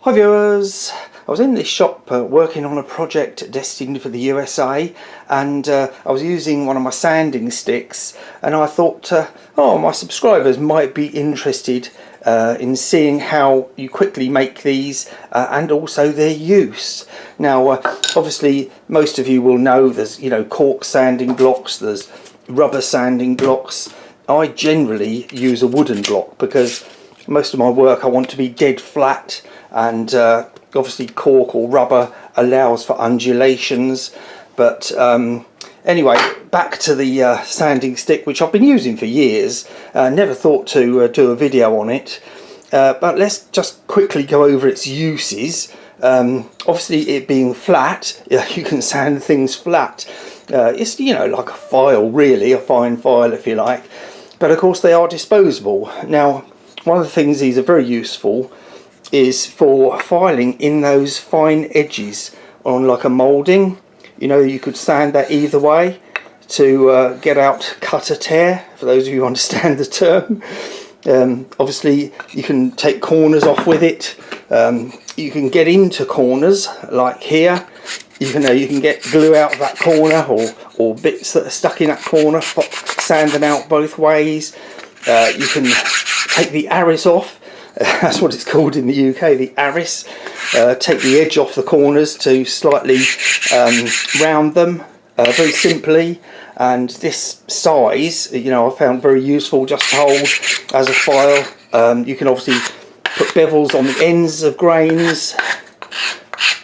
Hi viewers, I was in this shop working on a project destined for the USA, and I was using one of my sanding sticks, and I thought, oh, my subscribers might be interested in seeing how you quickly make these and also their use. Now obviously most of you will know there's cork sanding blocks, there's rubber sanding blocks. I generally use a wooden block because most of my work I want to be dead flat, and obviously cork or rubber allows for undulations. But anyway, back to the sanding stick, which I've been using for years. Never thought to do a video on it, but let's just quickly go over its uses. Obviously, it being flat, you can sand things flat. It's like a file, really, a fine file if you like, but of course they are disposable. Now, one of the things these are very useful is for filing in those fine edges on like a moulding. You could sand that either way to get out cut or tear, for those of you who understand the term. Obviously you can take corners off with it. You can get into corners like here. You can get glue out of that corner, or bits that are stuck in that corner, sand them out both ways. You can take the arris off. That's what it's called in the UK, the arris. Take the edge off the corners to slightly round them very simply. And this size, I found very useful just to hold as a file. You can obviously put bevels on the ends of grains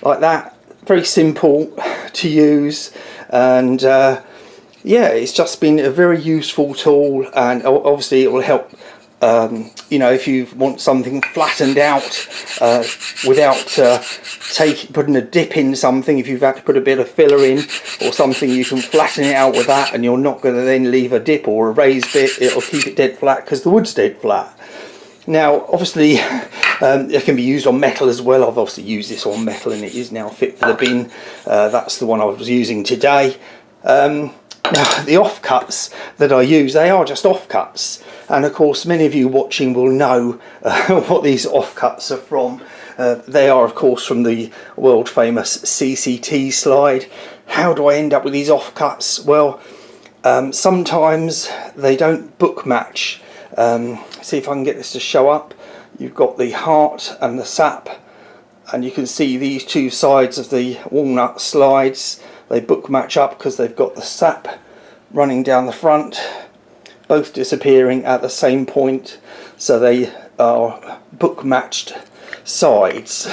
like that. Very simple to use, and yeah, it's just been a very useful tool, and obviously it will help. If you want something flattened out without putting a dip in something, if you've had to put a bit of filler in or something, you can flatten it out with that, and you're not going to then leave a dip or a raised bit. It'll keep it dead flat because the wood's dead flat. Now obviously it can be used on metal as well. I've obviously used this on metal and it is now fit for the bin. That's the one I was using today. Now the offcuts that I use, they are just offcuts, and of course many of you watching will know what these offcuts are from. They are of course from the world famous CCT slide. How do I end up with these offcuts? Well, sometimes they don't book match. See if I can get this to show up. You've got the heart and the sap, and you can see these two sides of the walnut slides. They book match up because they've got the sap running down the front, both disappearing at the same point, so they are book matched sides.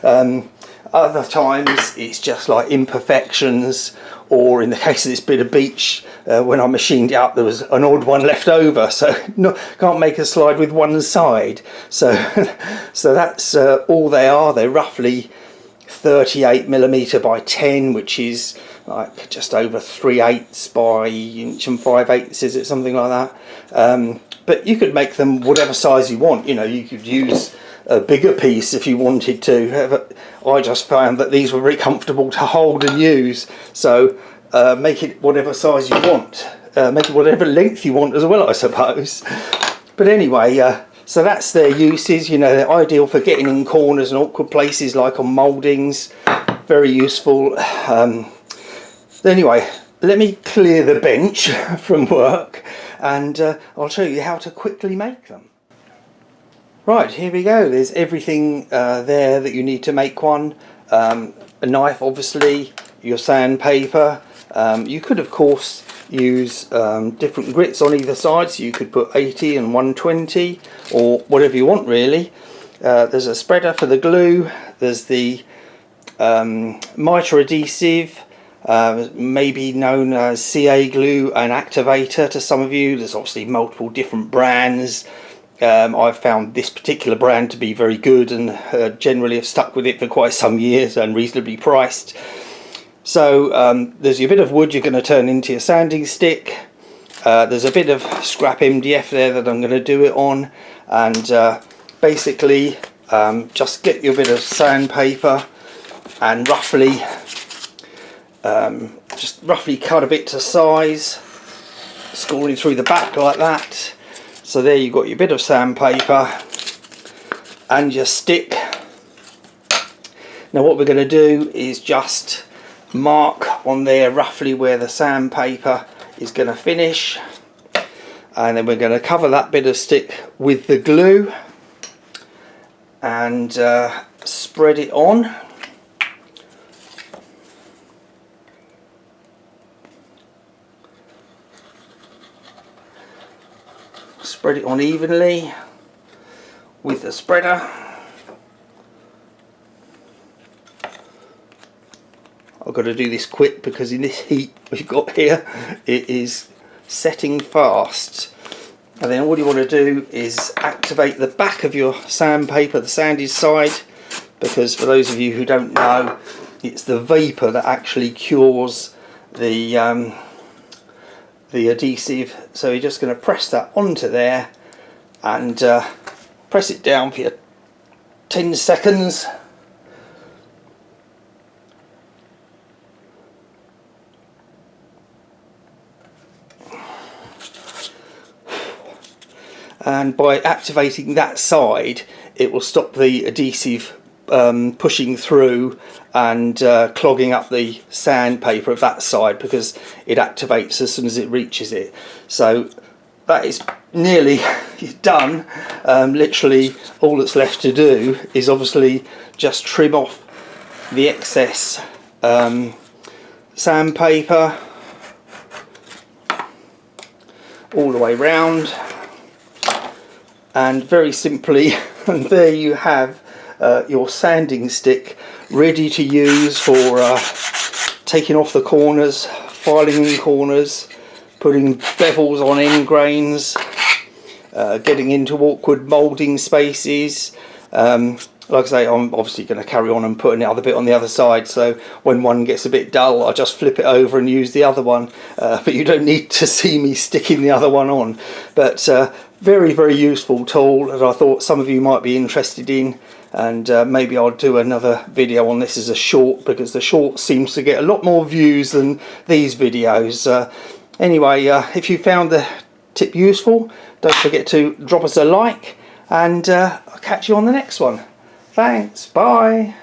Other times it's just like imperfections, or in the case of this bit of beech, when I machined it up there was an odd one left over, so can't make a slide with one side. So that's all they are. They're roughly 38mm by 10, which is like just over 3/8 by 1 5/8, is it, something like that. But you could make them whatever size you want. You could use a bigger piece if you wanted to. I just found that these were very comfortable to hold and use, so make it whatever size you want, make it whatever length you want as well, I suppose. But anyway, so that's their uses. They're ideal for getting in corners and awkward places like on mouldings. Very useful. Anyway, let me clear the bench from work, and I'll show you how to quickly make them. Right, here we go. There's everything there that you need to make one. A knife, obviously, your sandpaper. You could of course use different grits on either side, so you could put 80 and 120 or whatever you want really. There's a spreader for the glue. There's the mitre adhesive, maybe known as CA glue and activator to some of you. There's obviously multiple different brands. I've found this particular brand to be very good, and generally have stuck with it for quite some years and reasonably priced. So there's your bit of wood you're going to turn into your sanding stick. There's a bit of scrap MDF there that I'm going to do it on, and basically just get your bit of sandpaper and just roughly cut a bit to size, scoring through the back like that. So there you've got your bit of sandpaper and your stick, Now what we're going to do is just mark on there roughly where the sandpaper is going to finish, and then we're going to cover that bit of stick with the glue and spread it on. Spread it on evenly with the spreader. I've got to do this quick because in this heat we've got here, it is setting fast. And then all you want to do is activate the back of your sandpaper, the sanded side, because for those of you who don't know, it's the vapor that actually cures the adhesive. So you're just going to press that onto there and press it down for your 10 seconds. And by activating that side, it will stop the adhesive pushing through and clogging up the sandpaper of that side, because it activates as soon as it reaches it. So that is nearly done. Literally all that's left to do is obviously just trim off the excess sandpaper all the way round, and very simply and there you have your sanding stick ready to use for taking off the corners, filing in corners, putting bevels on end grains, getting into awkward moulding spaces. Like I say, I'm obviously going to carry on and put another bit on the other side, so when one gets a bit dull I just flip it over and use the other one, but you don't need to see me sticking the other one on. But very, very useful tool that I thought some of you might be interested in, and maybe I'll do another video on this as a short, because the short seems to get a lot more views than these videos. Anyway, if you found the tip useful, don't forget to drop us a like, and I'll catch you on the next one. Thanks, bye.